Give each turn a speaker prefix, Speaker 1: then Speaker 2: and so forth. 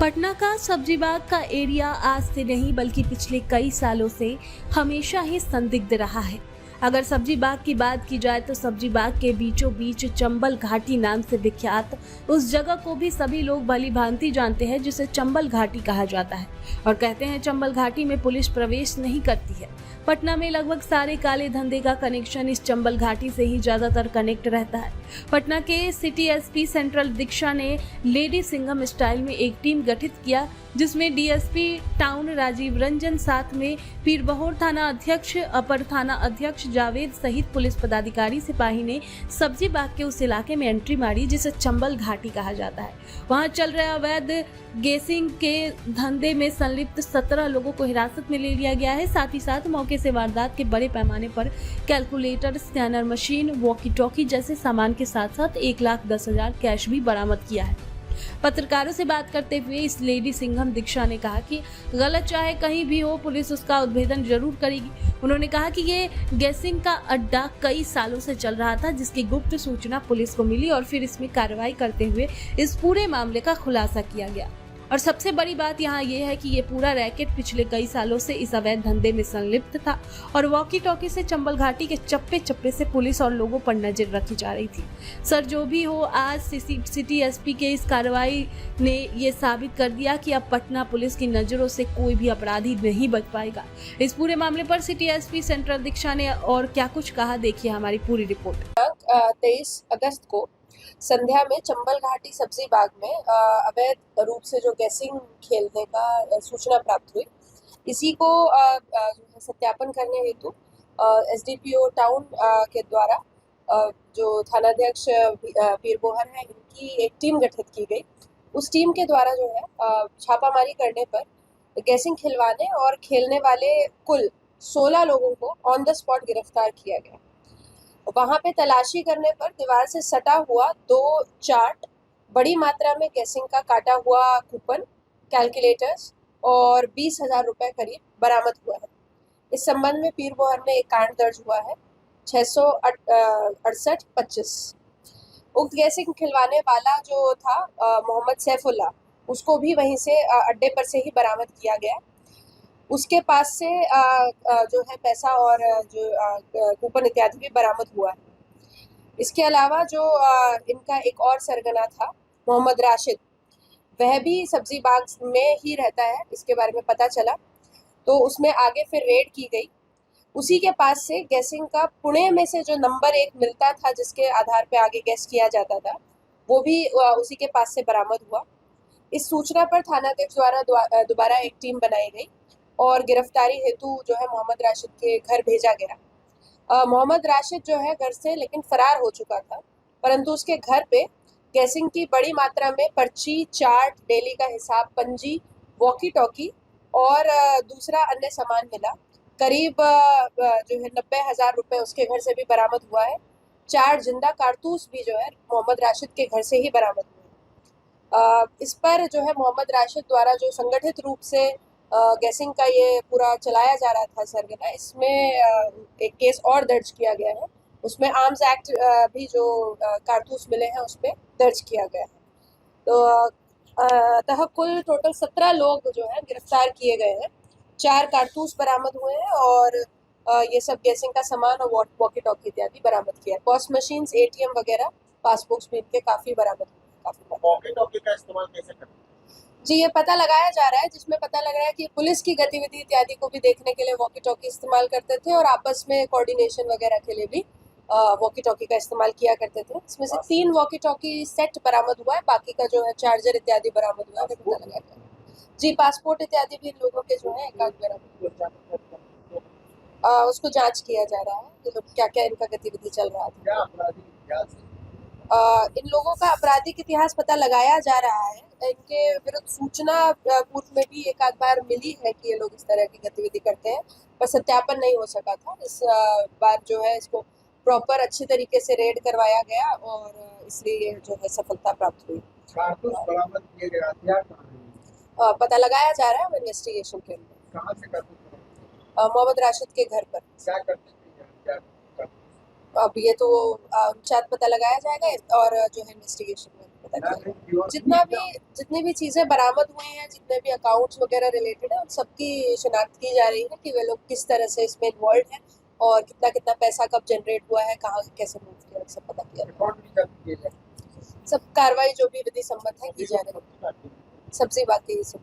Speaker 1: पटना का सब्जी बाग का एरिया आज से नहीं बल्कि पिछले कई सालों से हमेशा ही संदिग्ध रहा है। अगर सब्जी बाग की बात की जाए तो सब्जी बाग के बीचों बीच चंबल घाटी नाम से विख्यात उस जगह को भी सभी लोग भली भांति जानते हैं, जिसे चंबल घाटी कहा जाता है और कहते हैं चंबल घाटी में पुलिस प्रवेश नहीं करती है। पटना में लगभग सारे काले धंधे का कनेक्शन इस चंबल घाटी से ही ज्यादातर कनेक्ट रहता है। पटना के सिटी एसपी सेंट्रल दीक्षा ने लेडी सिंघम स्टाइल में एक टीम गठित किया, जिसमें डीएसपी टाउन राजीव रंजन, साथ में पीरबहोर थाना अध्यक्ष, अपर थाना अध्यक्ष जावेद सहित पुलिस पदाधिकारी सिपाही ने सब्जी बाग के उस इलाके में एंट्री मारी जिसे चंबल घाटी कहा जाता है। वहां चल रहे अवैध गेसिंग के धंधे में संलिप्त 17 लोगों को हिरासत में ले लिया गया है। साथ ही साथ मौके से वारदात के बड़े पैमाने पर calculator, scanner machine, walkie talkie जैसे सामान के साथ साथ 1,10,000 कैश भी बरामद किया है। पत्रकारों से बात करते हुए इस लेडी सिंघम दीक्षा ने कहा कि गलत चाहे कहीं भी हो, पुलिस उसका उद्भेदन जरूर करेगी। उन्होंने कहा कि ये गैसिंग का अड्डा कई सालों से चल रहा था, जिसकी गुप्त सूचना पुलिस को मिली और फिर इसमें कार्रवाई करते हुए इस पूरे मामले का खुलासा किया गया। और सबसे बड़ी बात यहाँ ये है कि ये पूरा रैकेट पिछले कई सालों से इस अवैध धंधे में संलिप्त था और वॉकी टॉकी से चंबल घाटी के चप्पे चप्पे से पुलिस और लोगों पर नजर रखी जा रही थी। सर, जो भी हो, आज सिटी एसपी के इस कार्रवाई ने ये साबित कर दिया कि अब पटना पुलिस की नजरों से कोई भी अपराधी नहीं बच पाएगा। इस पूरे मामले पर सिटी एसपी सेंट्रल दीक्षा ने और क्या कुछ कहा, देखिए हमारी पूरी रिपोर्ट।
Speaker 2: 23 अगस्त को संध्या में चंबल घाटी सब्जी बाग में अवैध रूप से जो गैसिंग खेलने का सूचना प्राप्त हुई, इसी को सत्यापन करने हेतु एसडीपीओ टाउन के द्वारा जो थानाध्यक्ष पीरबोहर है, इनकी एक टीम गठित की गई। उस टीम के द्वारा जो है छापामारी करने पर गैसिंग खिलवाने और खेलने वाले कुल 16 लोगों को ऑन द स्पॉट गिरफ्तार किया गया। वहां पे तलाशी करने पर दीवार से सटा हुआ 2 चार्ट, बड़ी मात्रा में गैसिंग का काटा हुआ कूपन, कैलकुलेटर्स और 20,000 रुपए करीब बरामद हुआ है। इस संबंध में पीरबोहर में एक कांड दर्ज हुआ है 668-25। उक्त गैसिंग खिलवाने वाला जो था मोहम्मद सैफुल्ला, उसको भी वहीं से अड्डे पर से ही बरामद किया गया। उसके पास से जो है पैसा और जो कूपन इत्यादि भी बरामद हुआ है। इसके अलावा जो इनका एक और सरगना था मोहम्मद राशिद, वह भी सब्जी बाग में ही रहता है, इसके बारे में पता चला तो उसमें आगे फिर रेड की गई। उसी के पास से गैसिंग का पुणे में से जो नंबर 1 मिलता था, जिसके आधार पे आगे गैस किया जाता था, वो भी उसी के पास से बरामद हुआ। इस सूचना पर थानाध्यक्ष द्वारा दोबारा एक टीम बनाई गई और गिरफ्तारी हेतु जो है मोहम्मद राशिद के घर भेजा गया। मोहम्मद राशिद जो है घर से लेकिन फरार हो चुका था, परंतु उसके घर पे गैसिंग की बड़ी मात्रा में पर्ची, चार्ट, डेली का हिसाब, पंजी, वॉकी टॉकी और दूसरा अन्य सामान मिला। करीब जो है 90,000 रुपए उसके घर से भी बरामद हुआ है। 4 जिंदा कारतूस भी जो है मोहम्मद राशिद के घर से ही बरामद हुए। इस पर जो है मोहम्मद राशिद द्वारा जो संगठित रूप से गैसिंग का ये पूरा चलाया जा रहा था सरगना, इसमें एक केस और दर्ज किया गया है। उसमें आर्म्स एक्ट भी जो कारतूस मिले हैं उस पर दर्ज किया गया है। तो अतः कुल टोटल 17 लोग जो है गिरफ्तार किए गए हैं। 4 कारतूस बरामद हुए हैं और ये सब गैसिंग का सामान और वॉकी टॉकी इत्यादि बरामद किया है। पॉस मशीन्स, एटीएम वगैरह, पासबुक्स भी इनके काफी बरामद हुए हैं। काफी
Speaker 3: वॉकी टॉकी का इस्तेमाल कैसे करते हैं?
Speaker 2: जी, ये पता लगाया जा रहा है, जिसमें पता लग रहा है कि पुलिस की गतिविधि इत्यादि को भी देखने के लिए वॉकी टॉकी इस्तेमाल करते थे और आपस में कोऑर्डिनेशन वगैरह के लिए भी वॉकी टॉकी का इस्तेमाल किया करते थे। इसमें से 3 वॉकी टॉकी सेट बरामद हुआ है, बाकी का जो है चार्जर इत्यादि बरामद हुआ है, पता लगाया जा रहा है। जी, पासपोर्ट इत्यादि भी इन लोगों के जो है एकाध बरामद, उसको जांच किया जा रहा है कि क्या क्या इनका गतिविधि चल रहा था। इन लोगों का आपराधिक इतिहास पता लगाया जा रहा है। इनके विरुद्ध सूचना पूर्व में भी एक आध बार मिली है कि ये लोग इस तरह की गतिविधि करते हैं, पर सत्यापन नहीं हो सका था। इस बार जो है इसको प्रॉपर अच्छी तरीके से रेड करवाया गया और इसलिए जो है सफलता प्राप्त हुई।
Speaker 3: कारतूस बरामद किए गए, हथियार कहाँ है?
Speaker 2: पता लगाया जा रहा है इन्वेस्टिगेशन के अंदर।
Speaker 3: कहाँ से कारतूस
Speaker 2: मोहम्मद राशिद के घर पर।
Speaker 3: क्या करते थे?
Speaker 2: अब ये तो पता लगाया जाएगा और जो है इन्वेस्टिगेशन में पता किया। जितनी भी चीज़ें बरामद हुई हैं, जितने भी अकाउंट्स वगैरह रिलेटेड है, उन सबकी शिनाख्त की जा रही है कि वे लोग किस तरह से इसमें इन्वॉल्व हैं और कितना कितना पैसा कब जनरेट हुआ है, कहाँ कैसे मूव किया, सब पता किया। सब कार्रवाई जो भी विधि सम्मत है की जा रही है। सब्जी बाकी ये सब